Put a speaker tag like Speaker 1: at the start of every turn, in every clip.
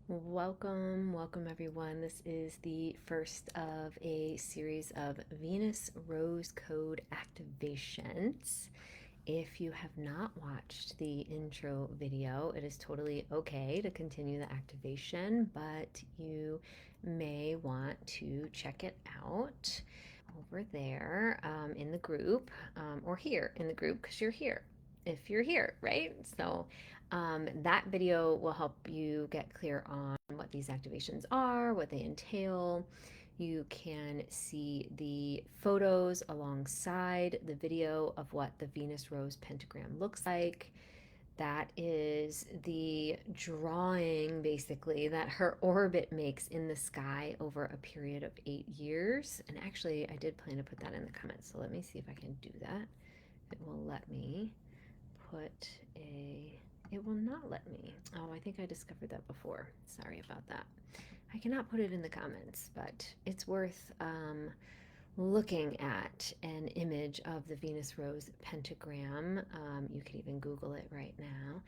Speaker 1: Welcome everyone. This is the first of a series of Venus Rose Code activations. If you have not watched the intro video, it is totally okay to continue the activation, but you may want to check it out over there in the group or here in the group because you're here if you're here, right? So that video will help you get clear on what these activations are, what they entail. You can see the photos alongside the video of what the Venus Rose pentagram looks like. That is the drawing, basically, that her orbit makes in the sky over a period of 8 years. And actually, I did plan to put that in the comments, so let me see if I can do that. It will let me put a... It will not let me. Oh, I think I discovered that before. Sorry about that. I cannot put it in the comments, but it's worth looking at an image of the Venus Rose pentagram. You could even Google it right now.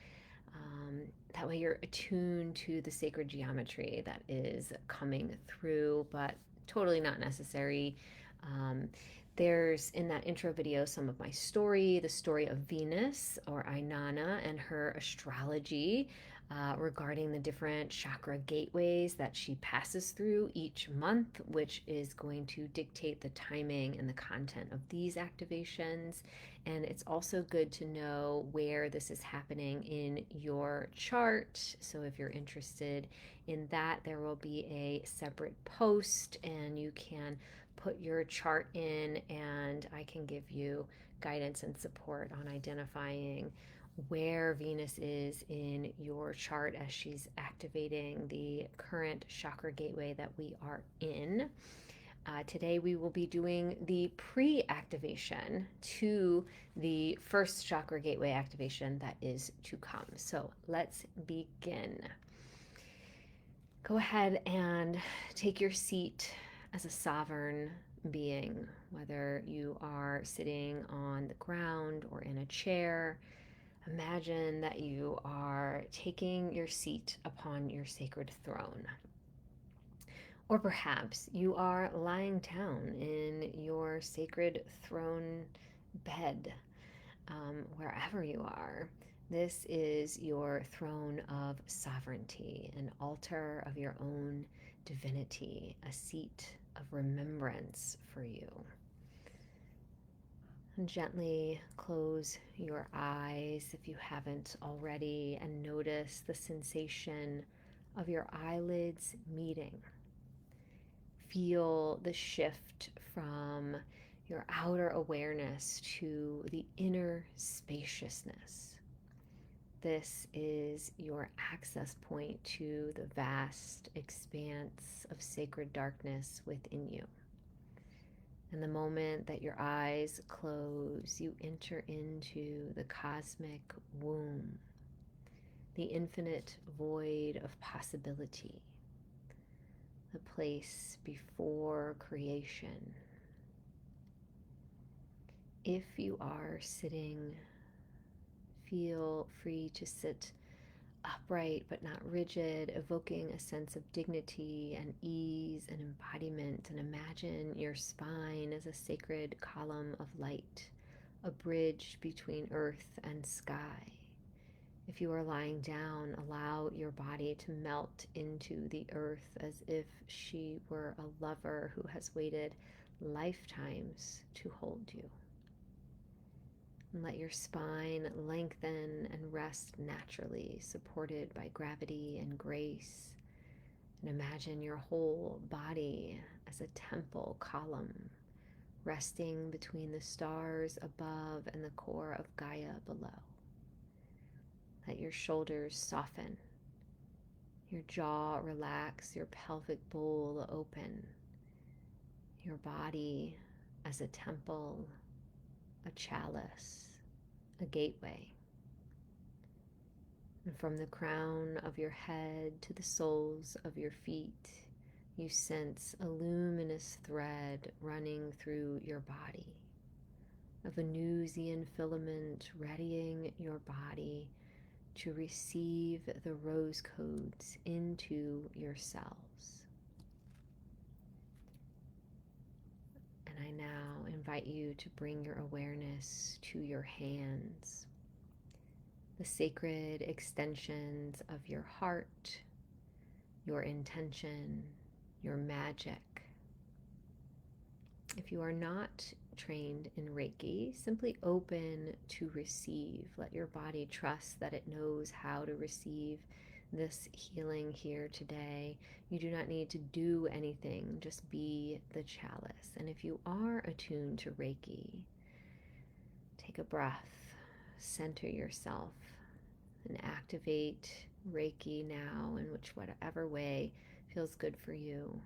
Speaker 1: That way you're attuned to the sacred geometry that is coming through, but totally not necessary. There's in that intro video some of my story, the story of Venus or Ainana and her astrology regarding the different chakra gateways that she passes through each month, which is going to dictate the timing and the content of these activations. And it's also good to know where this is happening in your chart. So if you're interested in that, there will be a separate post and you can put your chart in and I can give you guidance and support on identifying where Venus is in your chart as she's activating the current chakra gateway that we are in. Today we will be doing the pre-activation to the first chakra gateway activation that is to come. So let's begin. Go ahead and take your seat as a sovereign being, whether you are sitting on the ground or in a chair. Imagine that you are taking your seat upon your sacred throne. Or perhaps you are lying down in your sacred throne bed, wherever you are. This is your throne of sovereignty, an altar of your own divinity, a seat of remembrance for you. And gently close your eyes if you haven't already and notice the sensation of your eyelids meeting. Feel the shift from your outer awareness to the inner spaciousness. This is your access point to the vast expanse of sacred darkness within you. And the moment that your eyes close, you enter into the cosmic womb, the infinite void of possibility, the place before creation. If you are sitting, feel free to sit upright but not rigid, evoking a sense of dignity and ease and embodiment. And imagine your spine as a sacred column of light, a bridge between earth and sky. If you are lying down, allow your body to melt into the earth as if she were a lover who has waited lifetimes to hold you. And let your spine lengthen and rest naturally, supported by gravity and grace. And imagine your whole body as a temple column, resting between the stars above and the core of Gaia below. Let your shoulders soften, your jaw relax, your pelvic bowl open, your body as a temple, a chalice, a gateway. And from the crown of your head to the soles of your feet, you sense a luminous thread running through your body, a Venusian filament readying your body to receive the rose codes into your cells. And I now invite you to bring your awareness to your hands, the sacred extensions of your heart, your intention, your magic. If you are not trained in Reiki, simply open to receive. Let your body trust that it knows how to receive this healing here today. You do not need to do anything, just be the chalice. And if you are attuned to Reiki, take a breath, center yourself, and activate Reiki now in whatever way feels good for you.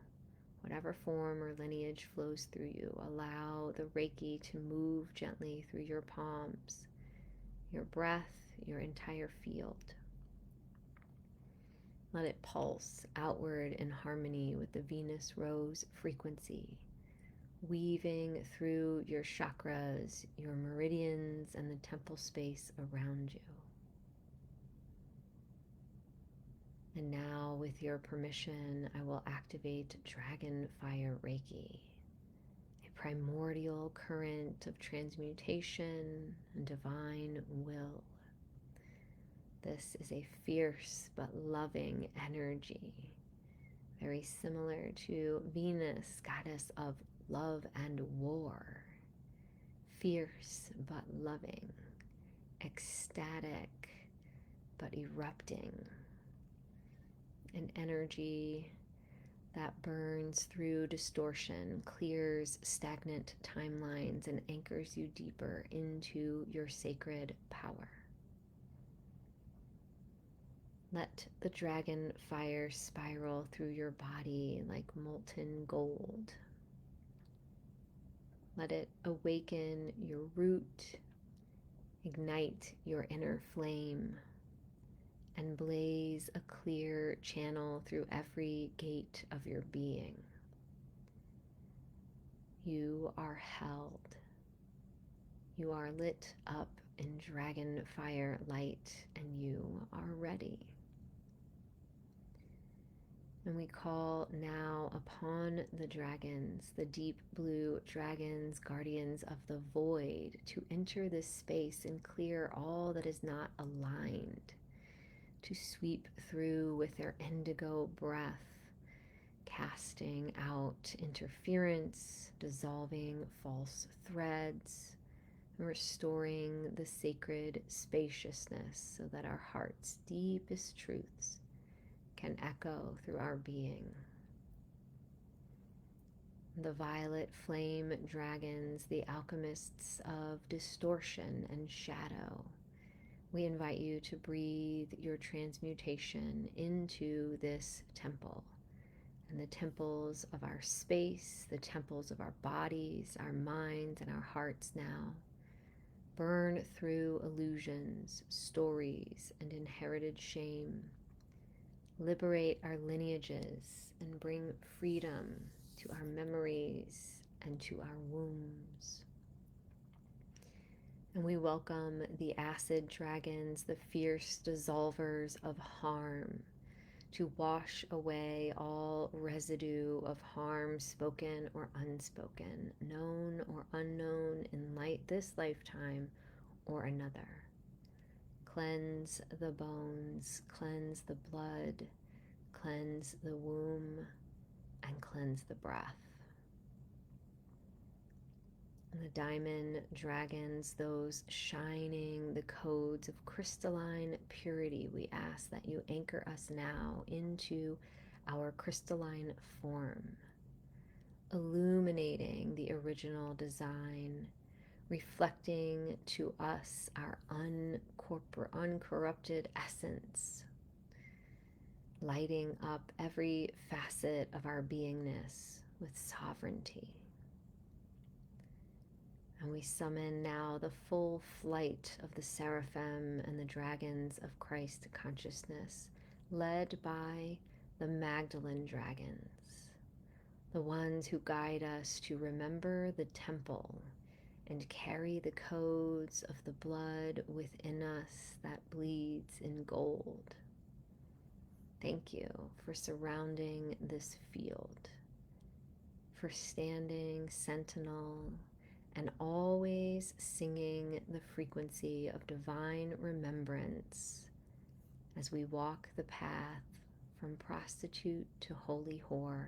Speaker 1: Whatever form or lineage flows through you, allow the Reiki to move gently through your palms, your breath, your entire field. Let it pulse outward in harmony with the Venus rose frequency, weaving through your chakras, your meridians, and the temple space around you. And now, with your permission, I will activate Dragon Fire Reiki, a primordial current of transmutation and divine will. This is a fierce but loving energy, very similar to Venus, goddess of love and war. Fierce but loving, ecstatic but erupting. An energy that burns through distortion, clears stagnant timelines, and anchors you deeper into your sacred power. Let the dragon fire spiral through your body like molten gold. Let it awaken your root, ignite your inner flame, and blaze a clear channel through every gate of your being. You are held. You are lit up in dragon fire light, and you are ready. And we call now upon the dragons, the deep blue dragons, guardians of the void, to enter this space and clear all that is not aligned, to sweep through with their indigo breath, casting out interference, dissolving false threads, and restoring the sacred spaciousness so that our heart's deepest truths can echo through our being. The violet flame dragons, the alchemists of distortion and shadow, we invite you to breathe your transmutation into this temple and the temples of our space, the temples of our bodies, our minds, and our hearts now. Burn through illusions, stories, and inherited shame. Liberate our lineages and bring freedom to our memories and to our wombs. And we welcome the acid dragons, the fierce dissolvers of harm, to wash away all residue of harm, spoken or unspoken, known or unknown, in this lifetime or another. Cleanse the bones, cleanse the blood, cleanse the womb, and cleanse the breath. And the diamond dragons, those shining the codes of crystalline purity, we ask that you anchor us now into our crystalline form, illuminating the original design, reflecting to us our uncorrupted essence, lighting up every facet of our beingness with sovereignty. And we summon now the full flight of the seraphim and the dragons of Christ consciousness, led by the Magdalene dragons, the ones who guide us to remember the temple and carry the codes of the blood within us that bleeds in gold. Thank you for surrounding this field, for standing sentinel and always singing the frequency of divine remembrance as we walk the path from prostitute to holy whore.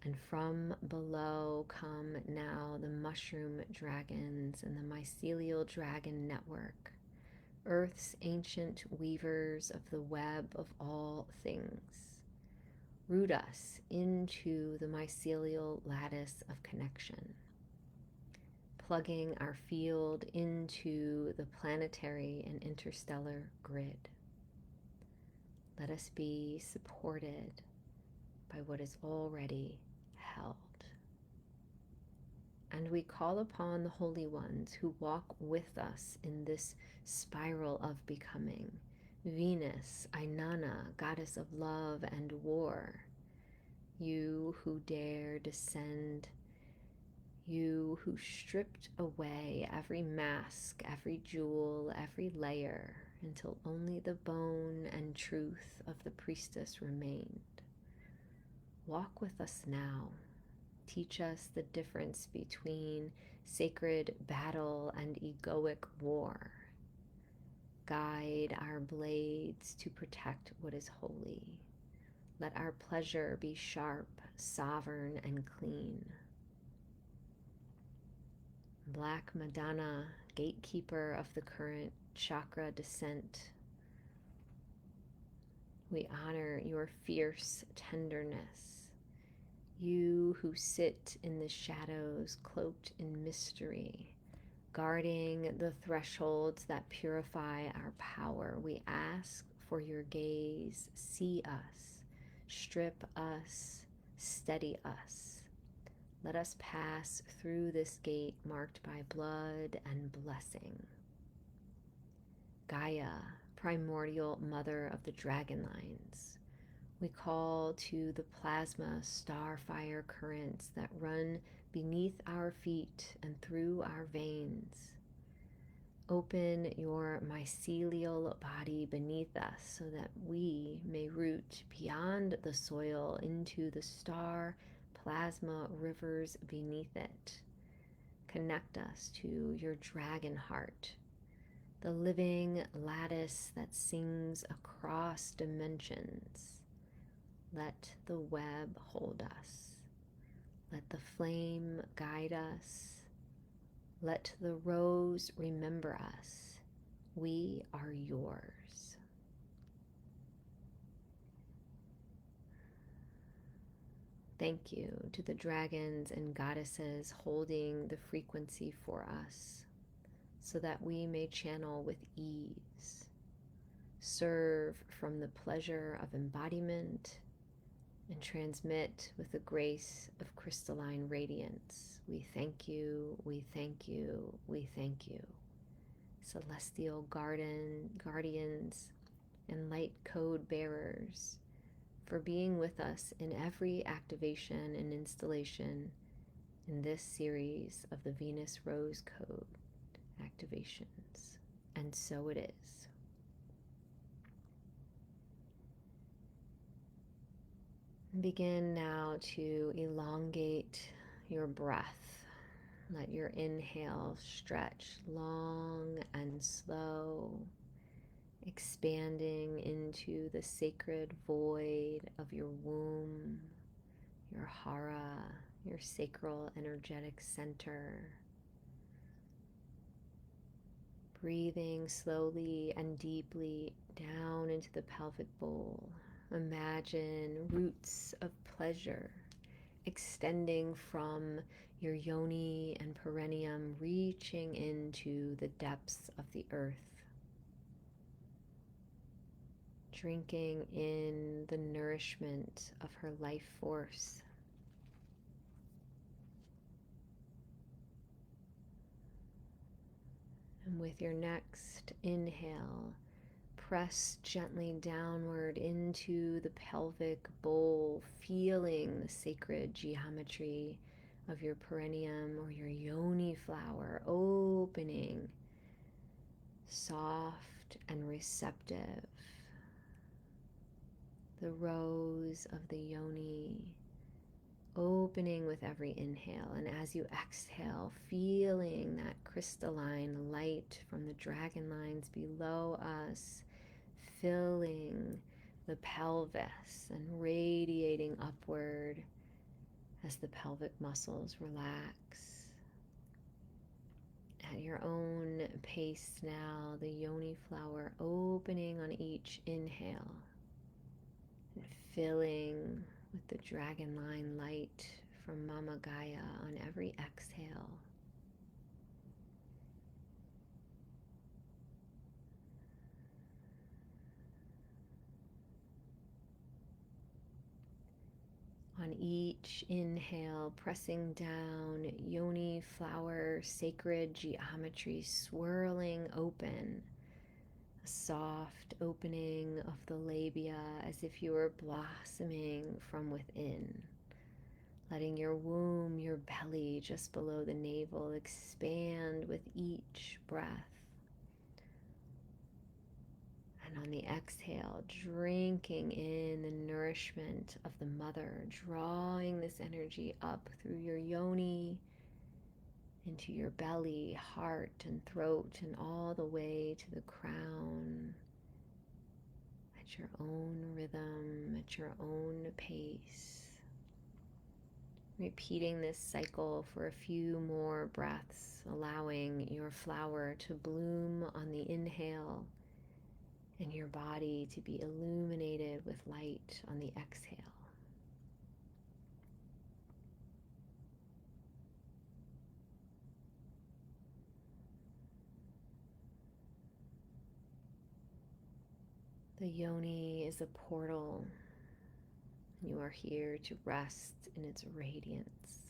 Speaker 1: And from below come now the mushroom dragons and the mycelial dragon network, Earth's ancient weavers of the web of all things. Root us into the mycelial lattice of connection, plugging our field into the planetary and interstellar grid. Let us be supported by what is already held. And we call upon the holy ones who walk with us in this spiral of becoming. Venus, Ainana, goddess of love and war. You who dare descend, you who stripped away every mask, every jewel, every layer, until only the bone and truth of the priestess remained. Walk with us now. Teach us the difference between sacred battle and egoic war. Guide our blades to protect what is holy. Let our pleasure be sharp, sovereign, and clean. Black Madonna, gatekeeper of the current chakra descent, we honor your fierce tenderness. You who sit in the shadows, cloaked in mystery, guarding the thresholds that purify our power, we ask for your gaze. See us, strip us, steady us. Let us pass through this gate marked by blood and blessing. Gaia, primordial mother of the dragon lines, we call to the plasma starfire currents that run beneath our feet and through our veins. Open your mycelial body beneath us so that we may root beyond the soil into the star plasma rivers beneath it. Connect us to your dragon heart, the living lattice that sings across dimensions. Let the web hold us. Let the flame guide us. Let the rose remember us. We are yours. Thank you to the dragons and goddesses holding the frequency for us so that we may channel with ease, serve from the pleasure of embodiment, and transmit with the grace of crystalline radiance. We thank you, we thank you, we thank you. Celestial guardians and light code bearers, for being with us in every activation and installation in this series of the Venus Rose Code activations. And so it is. Begin now to elongate your breath. Let your inhale stretch long and slow, expanding into the sacred void of your womb, your hara, your sacral energetic center. Breathing slowly and deeply down into the pelvic bowl. Imagine roots of pleasure extending from your yoni and perineum, reaching into the depths of the earth. Drinking in the nourishment of her life force. And with your next inhale, press gently downward into the pelvic bowl, feeling the sacred geometry of your perineum or your yoni flower opening, soft and receptive. The rose of the yoni opening with every inhale, and as you exhale, feeling that crystalline light from the dragon lines below us filling the pelvis and radiating upward as the pelvic muscles relax. At your own pace now, the yoni flower opening on each inhale and filling with the dragon line light from Mama Gaia on every exhale. On each inhale, pressing down, yoni flower, sacred geometry swirling open, a soft opening of the labia as if you were blossoming from within, letting your womb, your belly just below the navel expand with each breath. And on the exhale, drinking in the nourishment of the mother, drawing this energy up through your yoni, into your belly, heart, and throat, and all the way to the crown, at your own rhythm, at your own pace. Repeating this cycle for a few more breaths, allowing your flower to bloom on the inhale, and your body to be illuminated with light on the exhale. The yoni is a portal. You are here to rest in its radiance.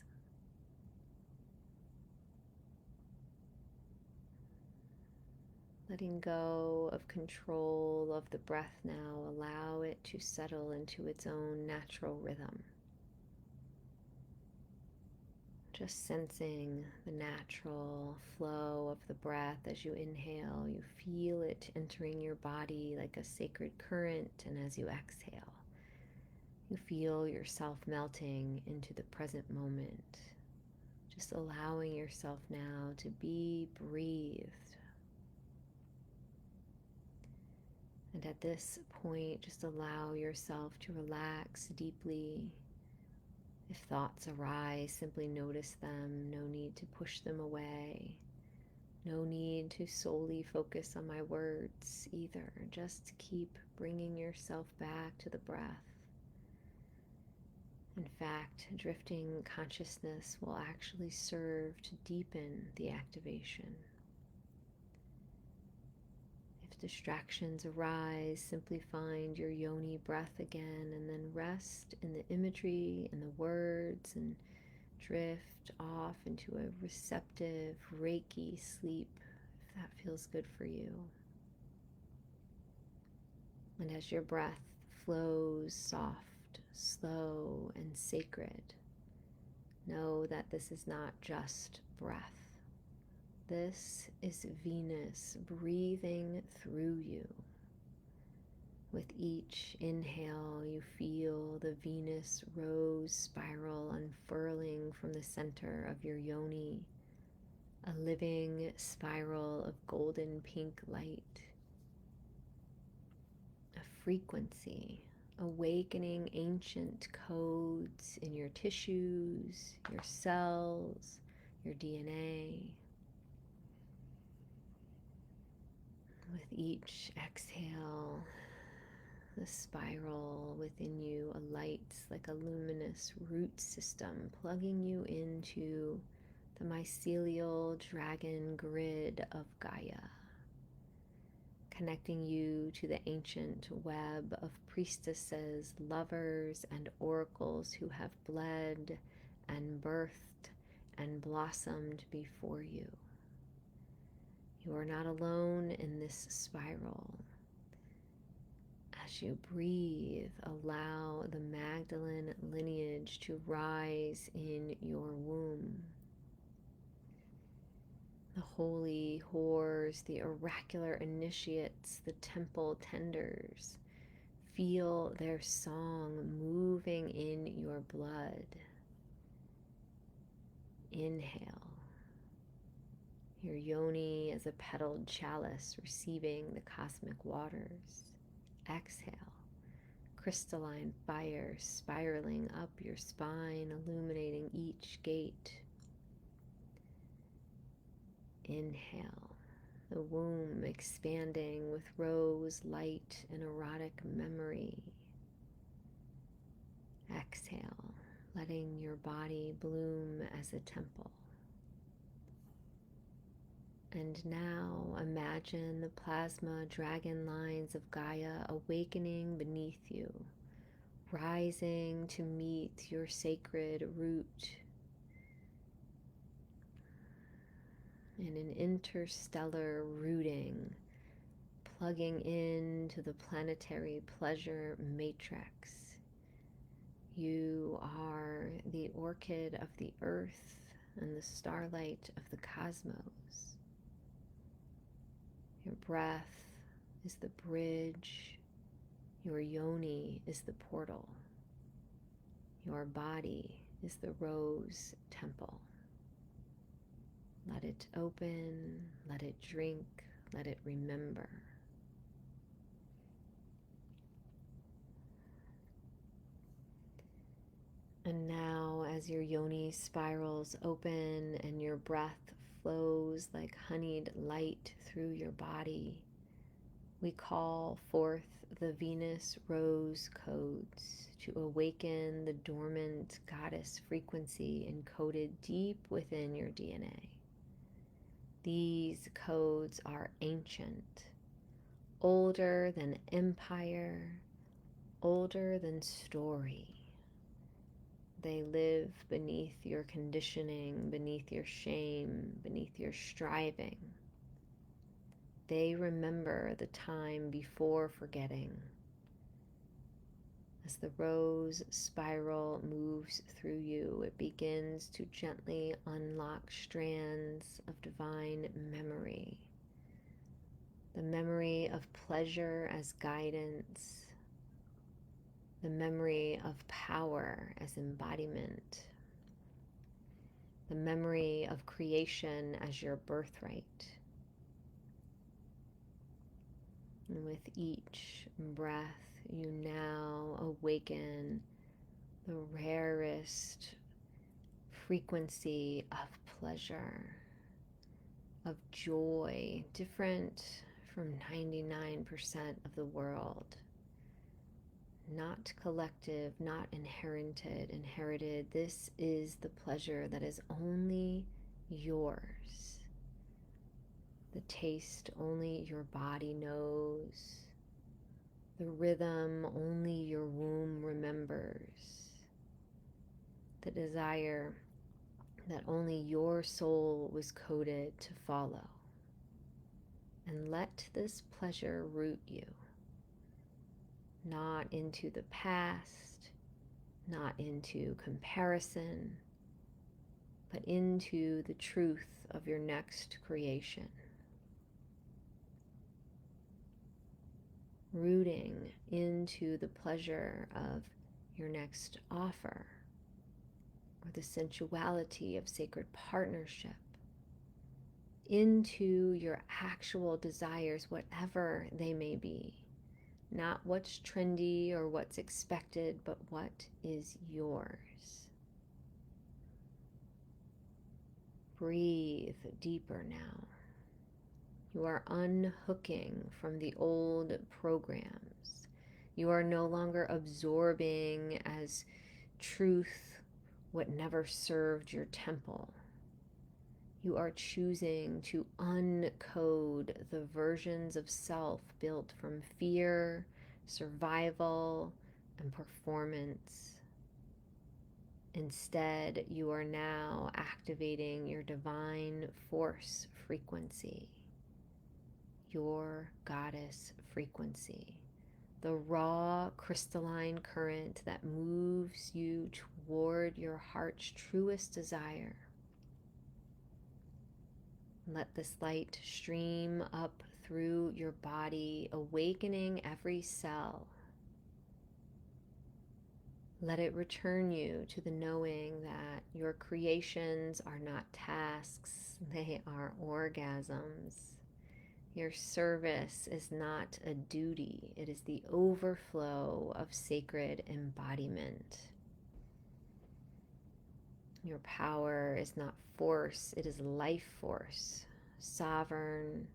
Speaker 1: Letting go of control of the breath now, allow it to settle into its own natural rhythm. Just sensing the natural flow of the breath as you inhale. You feel it entering your body like a sacred current, and as you exhale, you feel yourself melting into the present moment. Just allowing yourself now to be breathed. And at this point, just allow yourself to relax deeply. If thoughts arise, simply notice them. No need to push them away. No need to solely focus on my words either. Just keep bringing yourself back to the breath. In fact, drifting consciousness will actually serve to deepen the activation. If distractions arise, simply find your yoni breath again and then rest in the imagery and the words and drift off into a receptive Reiki sleep if that feels good for you. And as your breath flows soft, slow, and sacred, know that this is not just breath. This is Venus breathing through you. With each inhale, you feel the Venus rose spiral unfurling from the center of your yoni, a living spiral of golden pink light, a frequency, awakening ancient codes in your tissues, your cells, your DNA. With each exhale, the spiral within you alights like a luminous root system, plugging you into the mycelial dragon grid of Gaia, connecting you to the ancient web of priestesses, lovers, and oracles who have bled and birthed and blossomed before you. You are not alone in this spiral. As you breathe, allow the Magdalene lineage courage to rise in your womb. The holy whores, the oracular initiates, the temple tenders, feel their song moving in your blood. Inhale. Your yoni as a petaled chalice receiving the cosmic waters. Exhale. Crystalline fire spiraling up your spine, illuminating each gate. Inhale, the womb expanding with rose, light, and erotic memory. Exhale, letting your body bloom as a temple. And now imagine the plasma dragon lines of Gaia awakening beneath you, rising to meet your sacred root in an interstellar rooting, plugging into the planetary pleasure matrix. You are the orchid of the earth and the starlight of the cosmos. Your breath is the bridge. Your yoni is the portal. Your body is the rose temple. Let it open, let it drink, let it remember. And now, as your yoni spirals open and your breath flows like honeyed light through your body, we call forth the Venus rose codes to awaken the dormant goddess frequency encoded deep within your DNA. These codes are ancient, older than empire, older than story. They live beneath your conditioning, beneath your shame, beneath your striving. They remember the time before forgetting. As the rose spiral moves through you, it begins to gently unlock strands of divine memory. The memory of pleasure as guidance, the memory of power as embodiment, the memory of creation as your birthright. And with each breath, you now awaken the rarest frequency of pleasure, of joy, different from 99% of the world. Not collective, not inherited. This is the pleasure that is only yours. The taste only your body knows. The rhythm only your womb remembers. The desire that only your soul was coded to follow. And let this pleasure root you, not into the past, not into comparison, but into the truth of your next creation. Rooting into the pleasure of your next offer, or the sensuality of sacred partnership, into your actual desires, whatever they may be. Not what's trendy or what's expected, but what is yours. Breathe deeper now. You are unhooking from the old programs. You are no longer absorbing as truth what never served your temple. You are choosing to uncode the versions of self built from fear, survival, and performance. Instead, you are now activating your divine force frequency, your goddess frequency, the raw crystalline current that moves you toward your heart's truest desire. Let this light stream up through your body, awakening every cell. Let it return you to the knowing that your creations are not tasks, they are orgasms. Your service is not a duty, it is the overflow of sacred embodiment. Your power is not force, it is life force, sovereign,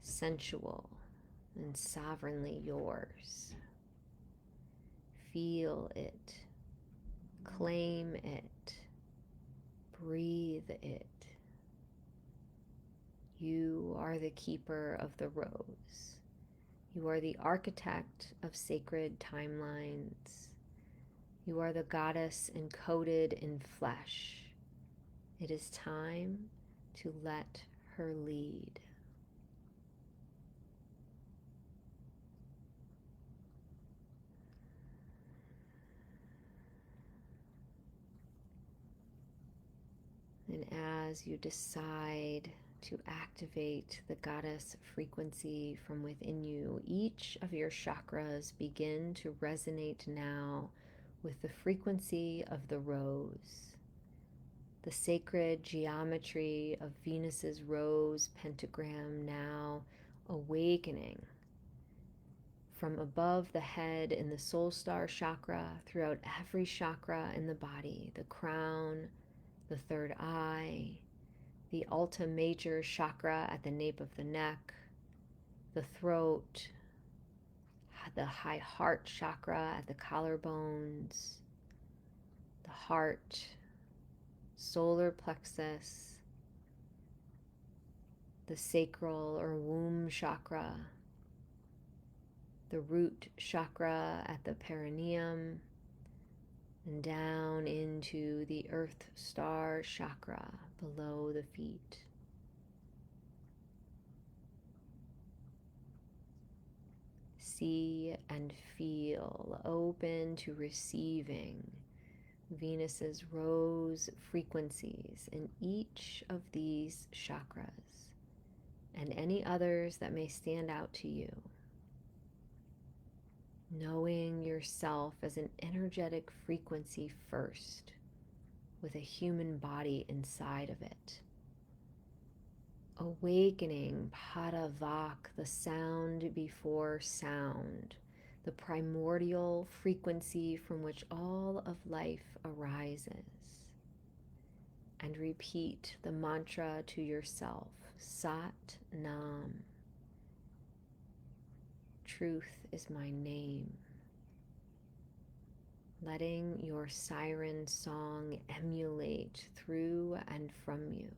Speaker 1: sensual, and sovereignly yours. Feel it, claim it, breathe it. You are the keeper of the rose. You are the architect of sacred timelines. You are the goddess encoded in flesh. It is time to let her lead. And as you decide to activate the goddess frequency from within you, each of your chakras begin to resonate now with the frequency of the rose. The sacred geometry of Venus's rose pentagram now awakening from above the head in the soul star chakra, throughout every chakra in the body, the crown, the third eye, the Alta Major chakra at the nape of the neck, the throat, the high heart chakra at the collarbones, the heart, solar plexus, the sacral or womb chakra, the root chakra at the perineum, and down into the earth star chakra below the feet. See and feel open to receiving Venus's rose frequencies in each of these chakras and any others that may stand out to you. Knowing yourself as an energetic frequency first, with a human body inside of it. Awakening Padavak, the sound before sound, the primordial frequency from which all of life arises. And repeat the mantra to yourself, Sat Nam. Truth is my name. Letting your siren song emulate through and from you.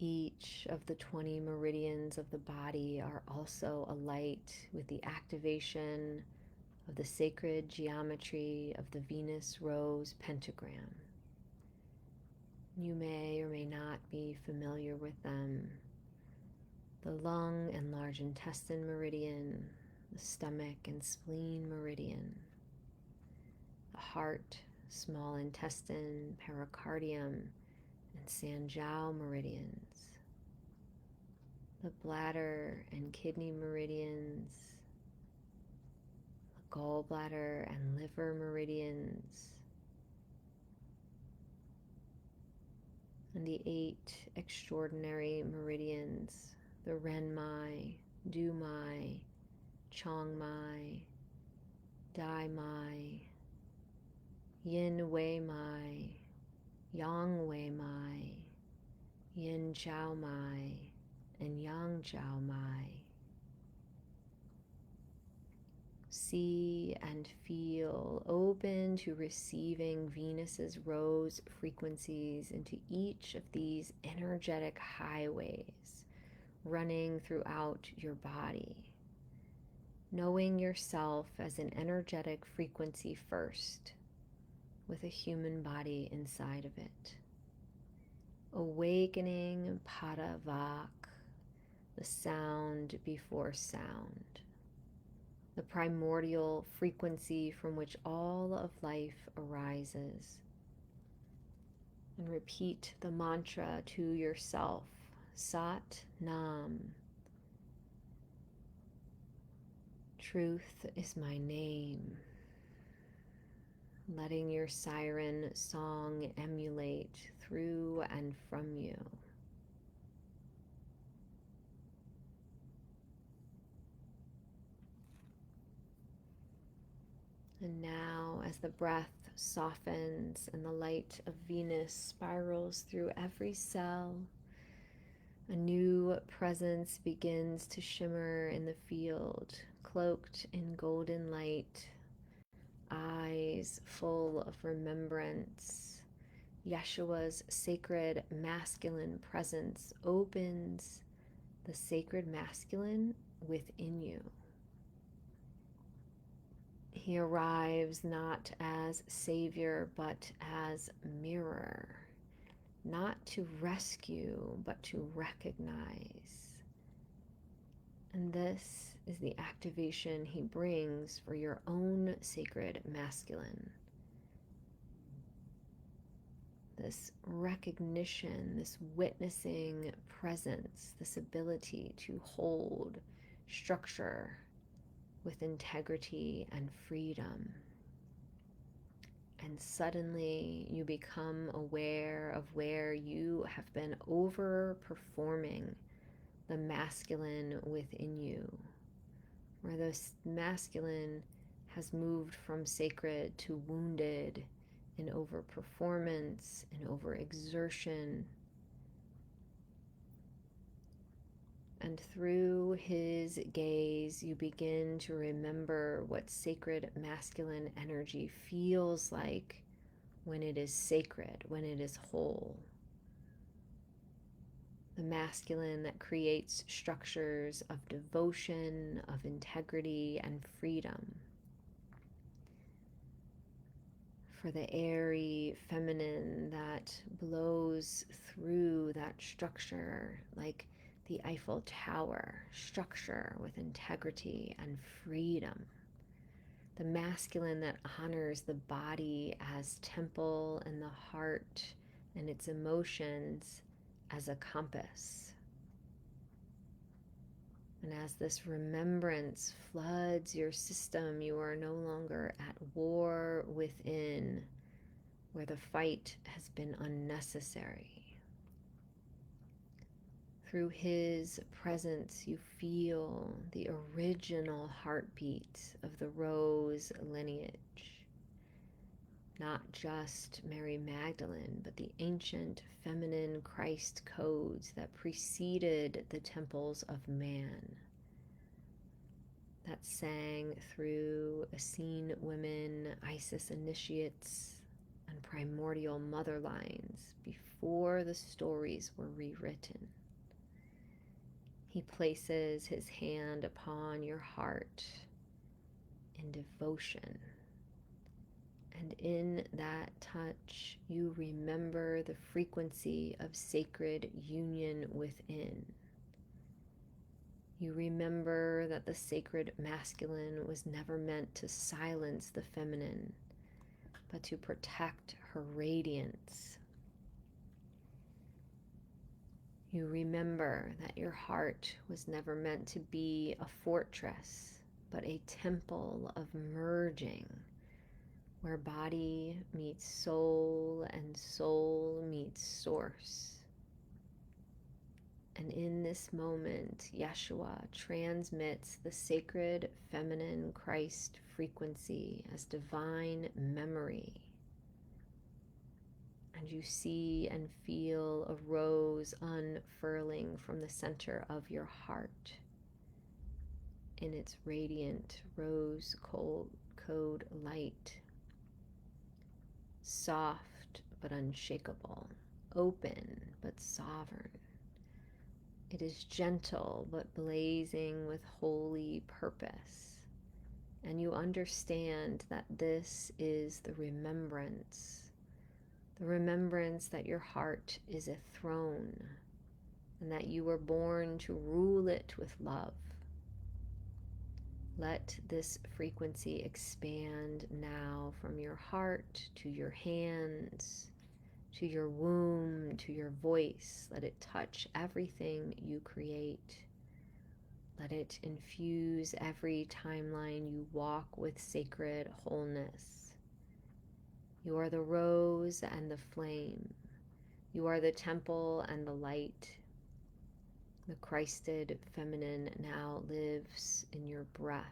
Speaker 1: Each of the 20 meridians of the body are also alight with the activation of the sacred geometry of the Venus Rose pentagram. You may or may not be familiar with them. The lung and large intestine meridian, the stomach and spleen meridian, the heart, small intestine, pericardium, and Sanjiao meridians, the bladder and kidney meridians, the gallbladder and liver meridians, and the 8 extraordinary meridians, the Renmai, Dumai, Chongmai, Daimai, Yin Wei Mai, Yang Wei Mai, Yin Jiao Mai, and Yang Jiao Mai. See and feel open to receiving Venus's rose frequencies into each of these energetic highways running throughout your body. Knowing yourself as an energetic frequency first, with a human body inside of it. Awakening Padavak, the sound before sound, the primordial frequency from which all of life arises. And repeat the mantra to yourself, Sat Nam. Truth is my name. Letting your siren song emulate through and from you. And now, as the breath softens and the light of Venus spirals through every cell, a new presence begins to shimmer in the field, cloaked in golden light, eyes full of remembrance. Yeshua's sacred masculine presence opens the sacred masculine within you. He arrives not as savior, but as mirror, not to rescue, but to recognize. And this is the activation he brings for your own sacred masculine. This recognition, this witnessing presence, this ability to hold structure with integrity and freedom. And suddenly you become aware of where you have been overperforming the masculine within you, where the masculine has moved from sacred to wounded in overperformance, in overexertion. And through his gaze, you begin to remember what sacred masculine energy feels like when it is sacred, when it is whole. The masculine that creates structures of devotion, of integrity, and freedom. For the airy feminine that blows through that structure like the Eiffel Tower, structure with integrity and freedom. The masculine that honors the body as temple and the heart and its emotions as a compass. And as this remembrance floods your system, you are no longer at war within, where the fight has been unnecessary. Through his presence, you feel the original heartbeat of the Rose lineage. Not just Mary Magdalene, but the ancient feminine Christ codes that preceded the temples of man. That sang through Essene women, Isis initiates, and primordial mother lines before the stories were rewritten. He places his hand upon your heart in devotion. And in that touch, you remember the frequency of sacred union within. You remember that the sacred masculine was never meant to silence the feminine, but to protect her radiance. You remember that your heart was never meant to be a fortress, but a temple of merging, where body meets soul and soul meets source. And in this moment, Yeshua transmits the sacred feminine Christ frequency as divine memory. And you see and feel a rose unfurling from the center of your heart in its radiant rose code light. Soft but unshakable, open but sovereign. It is gentle but blazing with holy purpose. And you understand that this is the remembrance that your heart is a throne, and that you were born to rule it with love. Let this frequency expand now from your heart to your hands, to your womb, to your voice. Let it touch everything you create. Let it infuse every timeline you walk with sacred wholeness. You are the rose and the flame. You are the temple and the light. The Christed feminine now lives in your breath,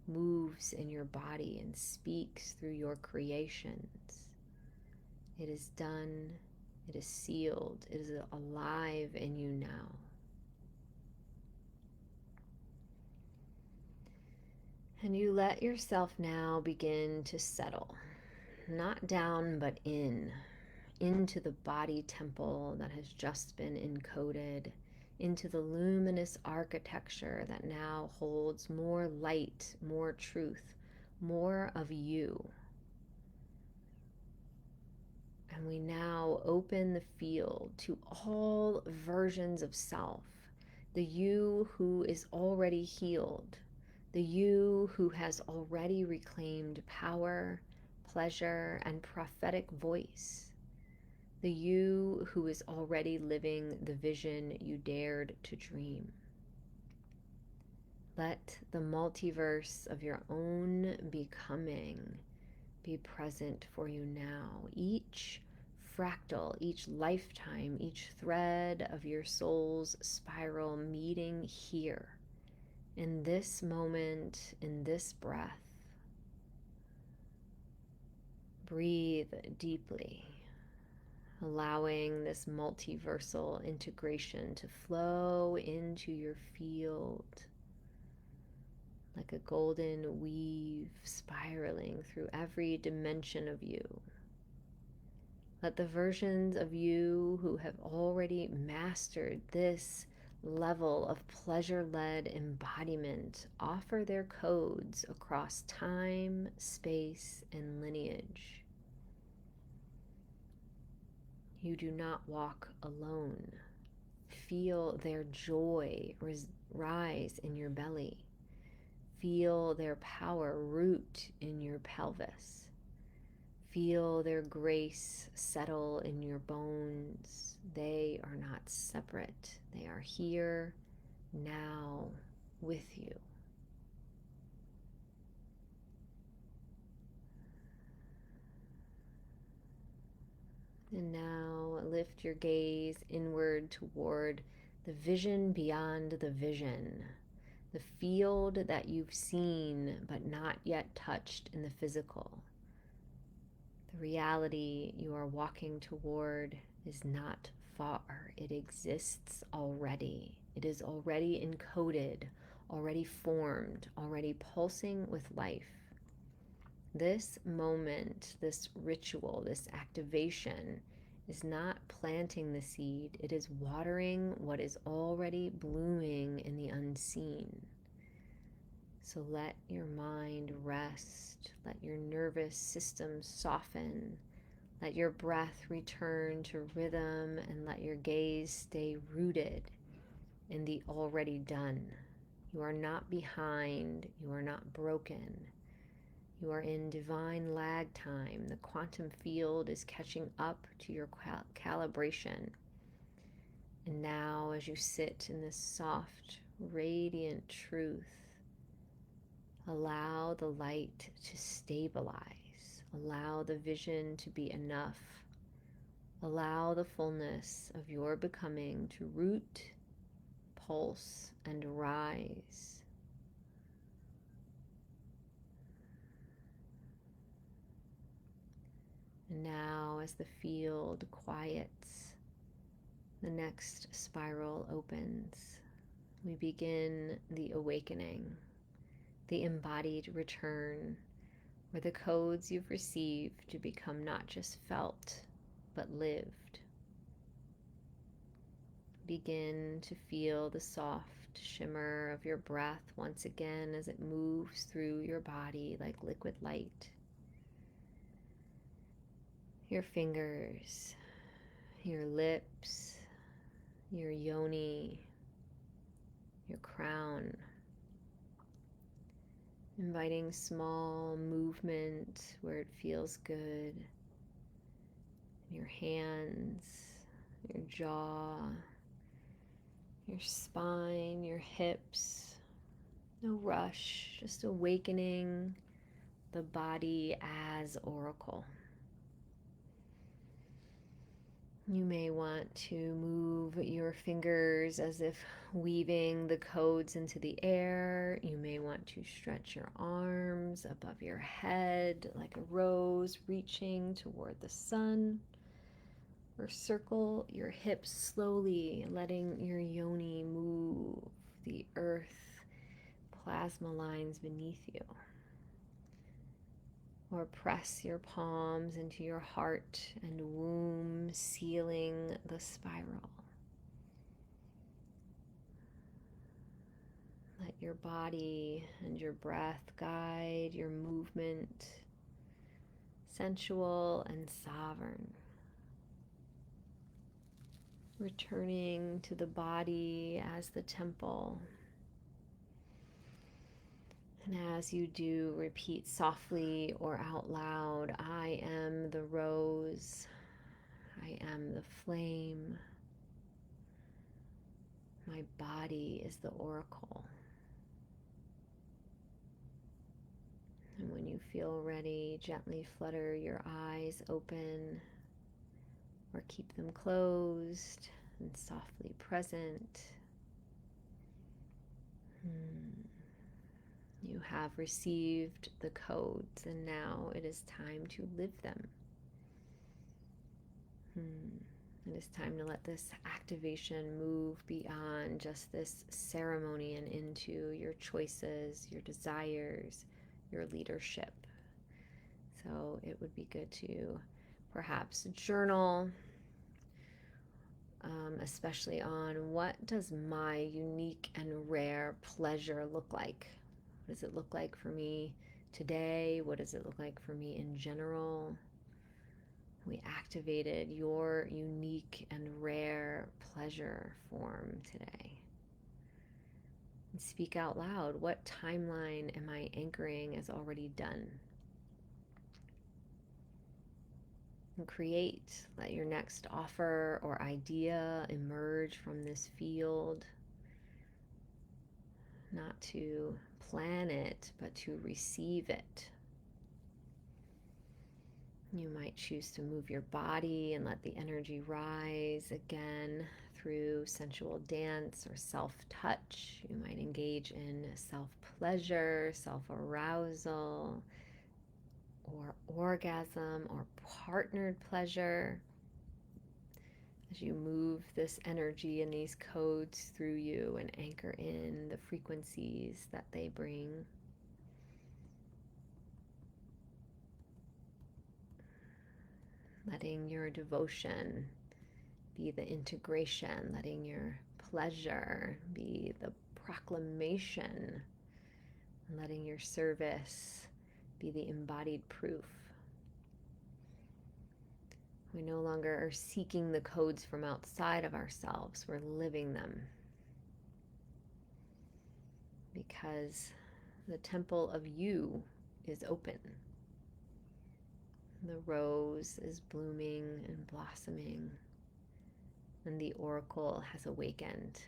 Speaker 1: moves in your body, and speaks through your creations. It is done. It is sealed. It is alive in you now. And you let yourself now begin to settle, not down, but into the body temple that has just been encoded, into the luminous architecture that now holds more light, more truth, more of you. And we now open the field to all versions of self, the you who is already healed, the you who has already reclaimed power, pleasure, and prophetic voice, the you who is already living the vision you dared to dream. Let the multiverse of your own becoming be present for you now. Each fractal, each lifetime, each thread of your soul's spiral meeting here, in this moment, in this breath. Breathe deeply, allowing this multiversal integration to flow into your field like a golden weave spiraling through every dimension of you. Let the versions of you who have already mastered this level of pleasure-led embodiment offer their codes across time, space, and lineage. You do not walk alone. Feel their joy rise in your belly. Feel their power root in your pelvis. Feel their grace settle in your bones. They are not separate. They are here, now, with you. And now lift your gaze inward toward the vision beyond the vision, the field that you've seen but not yet touched in the physical. The reality you are walking toward is not far. It exists already. It is already encoded, already formed, already pulsing with life. This moment, this ritual, this activation is not planting the seed. It is watering what is already blooming in the unseen. So let your mind rest. Let your nervous system soften. Let your breath return to rhythm, and let your gaze stay rooted in the already done. You are not behind. You are not broken. You are in divine lag time. The quantum field is catching up to your calibration. And now, as you sit in this soft, radiant truth, allow the light to stabilize. Allow the vision to be enough. Allow the fullness of your becoming to root, pulse, and rise. And now, as the field quiets, the next spiral opens. We begin the awakening, the embodied return, where the codes you've received to become not just felt, but lived. Begin to feel the soft shimmer of your breath once again as it moves through your body like liquid light. Your fingers, your lips, your yoni, your crown. Inviting small movement where it feels good. Your hands, your jaw, your spine, your hips. No rush, just awakening the body as oracle. You may want to move your fingers as if weaving the codes into the air. You may want to stretch your arms above your head like a rose reaching toward the sun. Or circle your hips slowly, letting your yoni move the earth plasma lines beneath you. Or press your palms into your heart and womb, sealing the spiral. Let your body and your breath guide your movement, sensual and sovereign. Returning to the body as the temple. And as you do, repeat softly or out loud, I am the rose, I am the flame, my body is the oracle. And when you feel ready, gently flutter your eyes open or keep them closed and softly present. You have received the codes, and now it is time to live them. It is time to let this activation move beyond just this ceremony and into your choices, your desires, your leadership. So it would be good to perhaps journal, especially on what does my unique and rare pleasure look like? What does it look like for me today? What does it look like for me in general? We activated your unique and rare pleasure form today. And speak out loud. What timeline am I anchoring as already done? And create. Let your next offer or idea emerge from this field. Not to plan it, but to receive it. You might choose to move your body and let the energy rise again through sensual dance or self-touch. You might engage in self-pleasure, self-arousal, or orgasm, or partnered pleasure. As you move this energy and these codes through you and anchor in the frequencies that they bring. Letting your devotion be the integration, letting your pleasure be the proclamation, and letting your service be the embodied proof. We no longer are seeking the codes from outside of ourselves, we're living them. Because the temple of you is open. The rose is blooming and blossoming, and the oracle has awakened.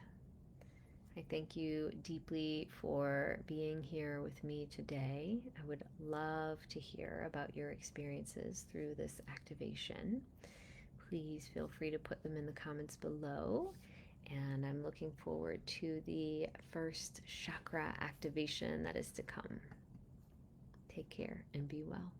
Speaker 1: I thank you deeply for being here with me today. I would love to hear about your experiences through this activation. Please feel free to put them in the comments below. And I'm looking forward to the first chakra activation that is to come. Take care and be well.